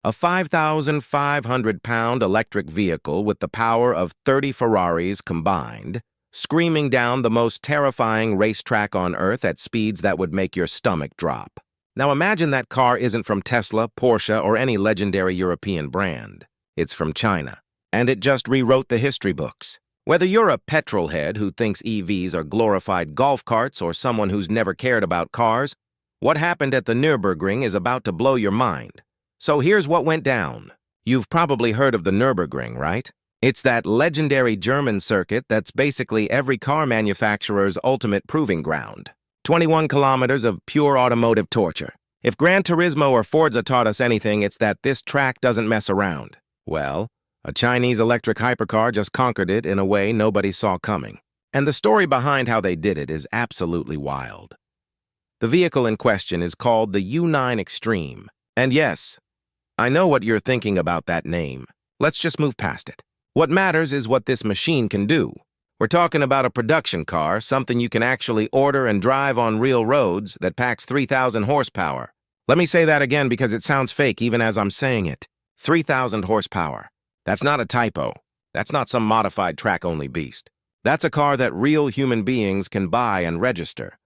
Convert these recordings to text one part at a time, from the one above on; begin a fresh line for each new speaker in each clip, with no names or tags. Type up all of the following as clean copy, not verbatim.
A 5,500-pound electric vehicle with the power of 30 Ferraris combined, screaming down the most terrifying racetrack on Earth at speeds that would make your stomach drop. Now imagine that car isn't from Tesla, Porsche, or any legendary European brand. It's from China, and it just rewrote the history books. Whether you're a petrol head who thinks EVs are glorified golf carts or someone who's never cared about cars, what happened at the Nürburgring is about to blow your mind. So here's what went down. You've probably heard of the Nürburgring, right? It's that legendary German circuit that's basically every car manufacturer's ultimate proving ground. 21 kilometers of pure automotive torture. If Gran Turismo or Forza taught us anything, it's that this track doesn't mess around. Well, a Chinese electric hypercar just conquered it in a way nobody saw coming. And the story behind how they did it is absolutely wild. The vehicle in question is called the U9 Extreme. And yes, I know what you're thinking about that name. Let's just move past it. What matters is what this machine can do. We're talking about a production car, something you can actually order and drive on real roads that packs 3,000 horsepower. Let me say that again because it sounds fake even as I'm saying it. 3,000 horsepower. That's not a typo. That's not some modified track-only beast. That's a car that real human beings can buy and register.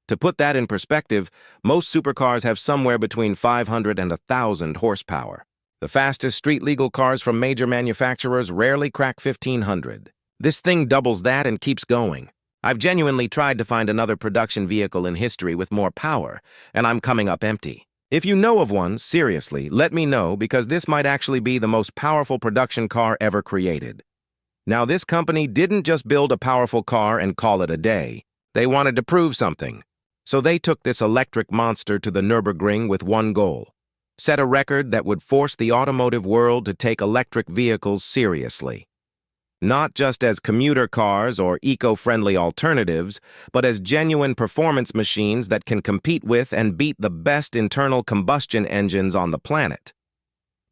To put that in perspective, most supercars have somewhere between 500 and 1,000 horsepower. The fastest street-legal cars from major manufacturers rarely crack 1,500. This thing doubles that and keeps going. I've genuinely tried to find another production vehicle in history with more power, and I'm coming up empty. If you know of one, seriously, let me know because this might actually be the most powerful production car ever created. Now, this company didn't just build a powerful car and call it a day. They wanted to prove something. So they took this electric monster to the Nürburgring with one goal: set a record that would force the automotive world to take electric vehicles seriously. Not just as commuter cars or eco-friendly alternatives, but as genuine performance machines that can compete with and beat the best internal combustion engines on the planet.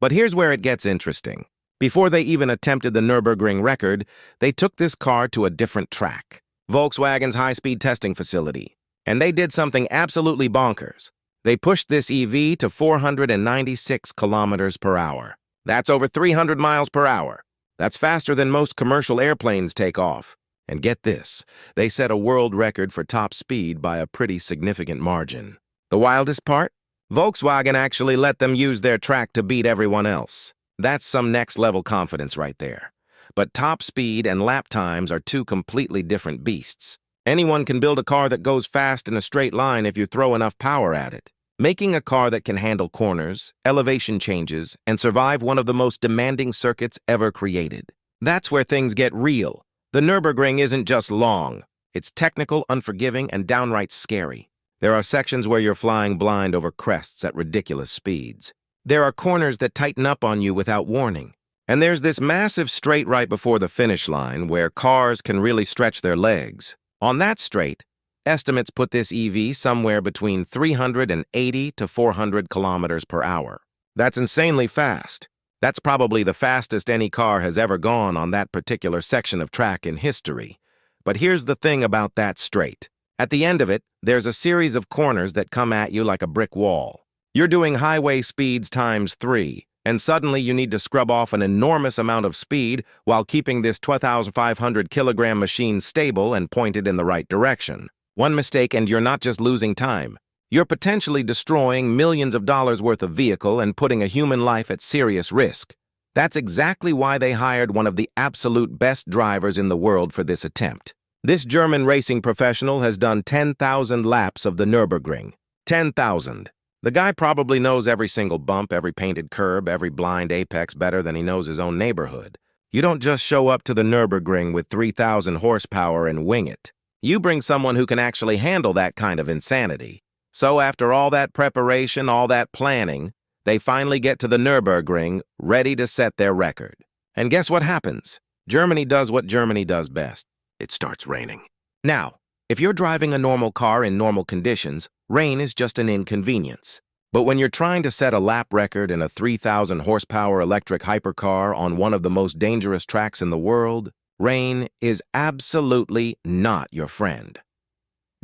But here's where it gets interesting. Before they even attempted the Nürburgring record, they took this car to a different track, Volkswagen's high-speed testing facility. And they did something absolutely bonkers. They pushed this EV to 496 kilometers per hour. That's over 300 miles per hour. That's faster than most commercial airplanes take off. And get this, they set a world record for top speed by a pretty significant margin. The wildest part? Volkswagen actually let them use their track to beat everyone else. That's some next-level confidence right there. But top speed and lap times are two completely different beasts. Anyone can build a car that goes fast in a straight line if you throw enough power at it. Making a car that can handle corners, elevation changes, and survive one of the most demanding circuits ever created. That's where things get real. The Nürburgring isn't just long. It's technical, unforgiving, and downright scary. There are sections where you're flying blind over crests at ridiculous speeds. There are corners that tighten up on you without warning. And there's this massive straight right before the finish line where cars can really stretch their legs. On that straight, estimates put this EV somewhere between 380 to 400 kilometers per hour. That's insanely fast. That's probably the fastest any car has ever gone on that particular section of track in history. But here's the thing about that straight. At the end of it, there's a series of corners that come at you like a brick wall. You're doing highway speeds times 3, and suddenly you need to scrub off an enormous amount of speed while keeping this 12,500-kilogram machine stable and pointed in the right direction. One mistake and you're not just losing time. You're potentially destroying millions of dollars worth of vehicle and putting a human life at serious risk. That's exactly why they hired one of the absolute best drivers in the world for this attempt. This German racing professional has done 10,000 laps of the Nürburgring. 10,000. The guy probably knows every single bump, every painted curb, every blind apex better than he knows his own neighborhood. You don't just show up to the Nürburgring with 3,000 horsepower and wing it. You bring someone who can actually handle that kind of insanity. So after all that preparation, all that planning, they finally get to the Nürburgring, ready to set their record. And guess what happens? Germany does what Germany does best. It starts raining. Now, if you're driving a normal car in normal conditions, rain is just an inconvenience. But when you're trying to set a lap record in a 3,000 horsepower electric hypercar on one of the most dangerous tracks in the world, rain is absolutely not your friend.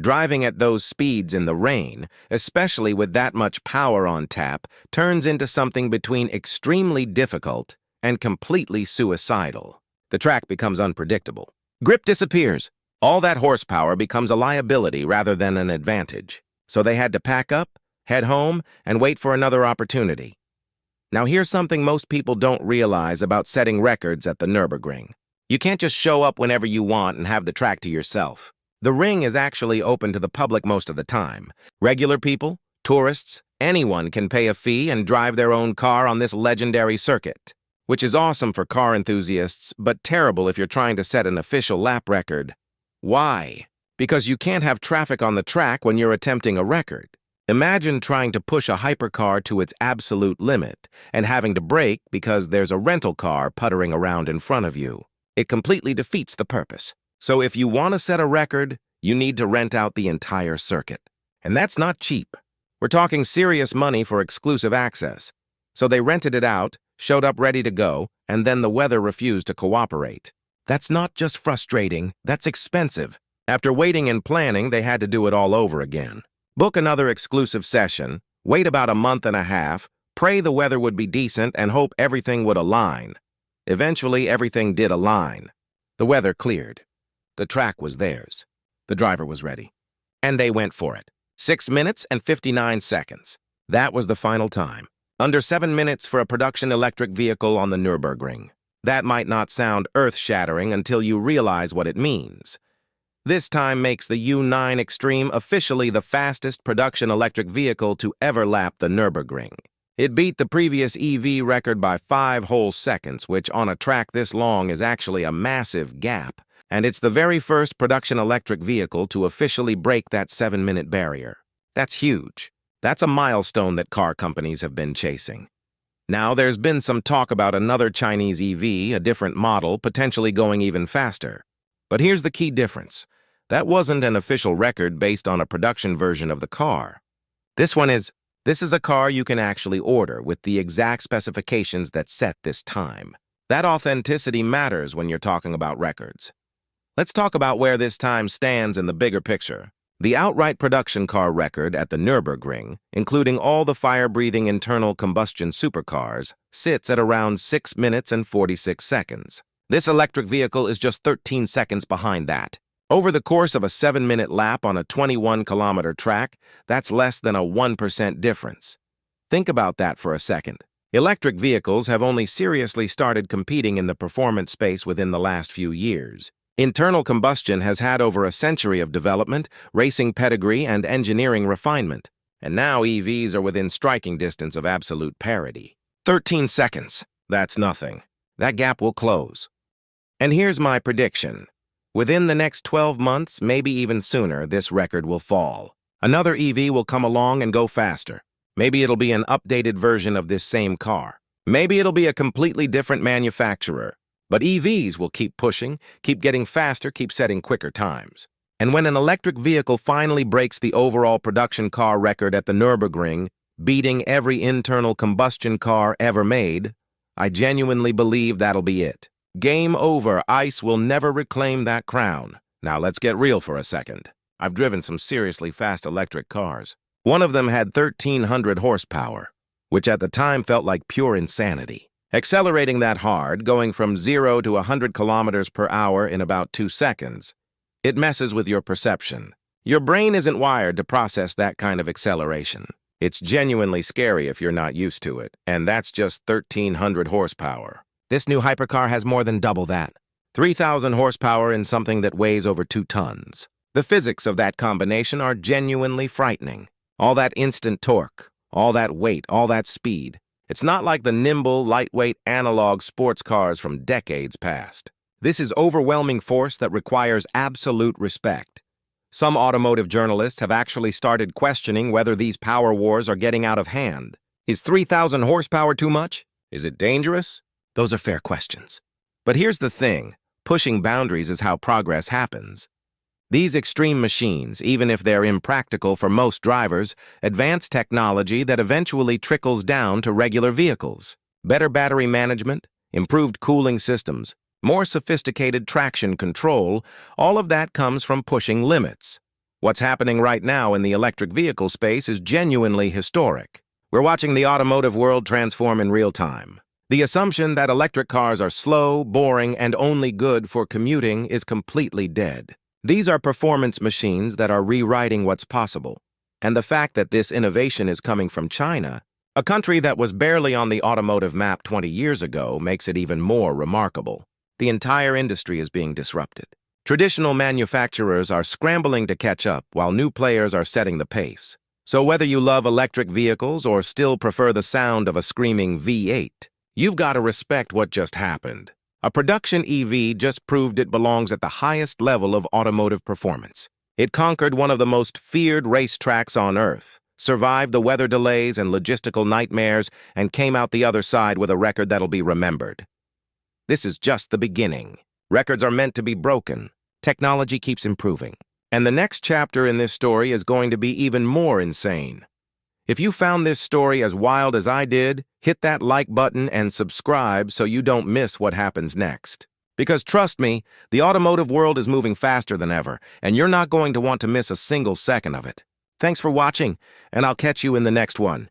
Driving at those speeds in the rain, especially with that much power on tap, turns into something between extremely difficult and completely suicidal. The track becomes unpredictable. Grip disappears. All that horsepower becomes a liability rather than an advantage. So they had to pack up, head home, and wait for another opportunity. Now here's something most people don't realize about setting records at the Nürburgring. You can't just show up whenever you want and have the track to yourself. The ring is actually open to the public most of the time. Regular people, tourists, anyone can pay a fee and drive their own car on this legendary circuit, which is awesome for car enthusiasts, but terrible if you're trying to set an official lap record. Why? Because you can't have traffic on the track when you're attempting a record. Imagine trying to push a hypercar to its absolute limit and having to brake because there's a rental car puttering around in front of you. It completely defeats the purpose. So if you want to set a record, you need to rent out the entire circuit. And that's not cheap. We're talking serious money for exclusive access. So they rented it out, showed up ready to go, and then the weather refused to cooperate. That's not just frustrating, that's expensive. After waiting and planning, they had to do it all over again. Book another exclusive session, wait about a month and a half, pray the weather would be decent, and hope everything would align. Eventually, everything did align. The weather cleared. The track was theirs. The driver was ready. And they went for it. 6 minutes and 59 seconds. That was the final time. Under 7 minutes for a production electric vehicle on the Nürburgring. That might not sound earth-shattering until you realize what it means. This time makes the U9 Extreme officially the fastest production electric vehicle to ever lap the Nürburgring. It beat the previous EV record by 5 whole seconds, which on a track this long is actually a massive gap. And it's the very first production electric vehicle to officially break that 7-minute barrier. That's huge. That's a milestone that car companies have been chasing. Now, there's been some talk about another Chinese EV, a different model, potentially going even faster. But here's the key difference. That wasn't an official record based on a production version of the car. This is a car you can actually order with the exact specifications that set this time. That authenticity matters when you're talking about records. Let's talk about where this time stands in the bigger picture. The outright production car record at the Nürburgring, including all the fire-breathing internal combustion supercars, sits at around 6 minutes and 46 seconds. This electric vehicle is just 13 seconds behind that. Over the course of a 7-minute lap on a 21-kilometer track, that's less than a 1% difference. Think about that for a second. Electric vehicles have only seriously started competing in the performance space within the last few years. Internal combustion has had over a century of development, racing pedigree, and engineering refinement. And now EVs are within striking distance of absolute parity. 13 seconds. That's nothing. That gap will close. And here's my prediction. Within the next 12 months, maybe even sooner, this record will fall. Another EV will come along and go faster. Maybe it'll be an updated version of this same car. Maybe it'll be a completely different manufacturer. But EVs will keep pushing, keep getting faster, keep setting quicker times. And when an electric vehicle finally breaks the overall production car record at the Nürburgring, beating every internal combustion car ever made, I genuinely believe that'll be it. Game over. ICE will never reclaim that crown. Now let's get real for a second. I've driven some seriously fast electric cars. One of them had 1,300 horsepower, which at the time felt like pure insanity. Accelerating that hard, going from 0 to 100 kilometers per hour in about 2 seconds, it messes with your perception. Your brain isn't wired to process that kind of acceleration. It's genuinely scary if you're not used to it, and that's just 1,300 horsepower. This new hypercar has more than double that. 3,000 horsepower in something that weighs over 2 tons. The physics of that combination are genuinely frightening. All that instant torque, all that weight, all that speed. It's not like the nimble, lightweight analog sports cars from decades past. This is overwhelming force that requires absolute respect. Some automotive journalists have actually started questioning whether these power wars are getting out of hand. Is 3,000 horsepower too much? Is it dangerous? Those are fair questions. But here's the thing. Pushing boundaries is how progress happens. These extreme machines, even if they're impractical for most drivers, advance technology that eventually trickles down to regular vehicles. Better battery management, improved cooling systems, more sophisticated traction control, all of that comes from pushing limits. What's happening right now in the electric vehicle space is genuinely historic. We're watching the automotive world transform in real time. The assumption that electric cars are slow, boring, and only good for commuting is completely dead. These are performance machines that are rewriting what's possible. And the fact that this innovation is coming from China, a country that was barely on the automotive map 20 years ago, makes it even more remarkable. The entire industry is being disrupted. Traditional manufacturers are scrambling to catch up while new players are setting the pace. So whether you love electric vehicles or still prefer the sound of a screaming V8, you've got to respect what just happened. A production EV just proved it belongs at the highest level of automotive performance. It conquered one of the most feared racetracks on Earth, survived the weather delays and logistical nightmares, and came out the other side with a record that'll be remembered. This is just the beginning. Records are meant to be broken. Technology keeps improving. And the next chapter in this story is going to be even more insane. If you found this story as wild as I did, hit that like button and subscribe so you don't miss what happens next. Because trust me, the automotive world is moving faster than ever, and you're not going to want to miss a single second of it. Thanks for watching, and I'll catch you in the next one.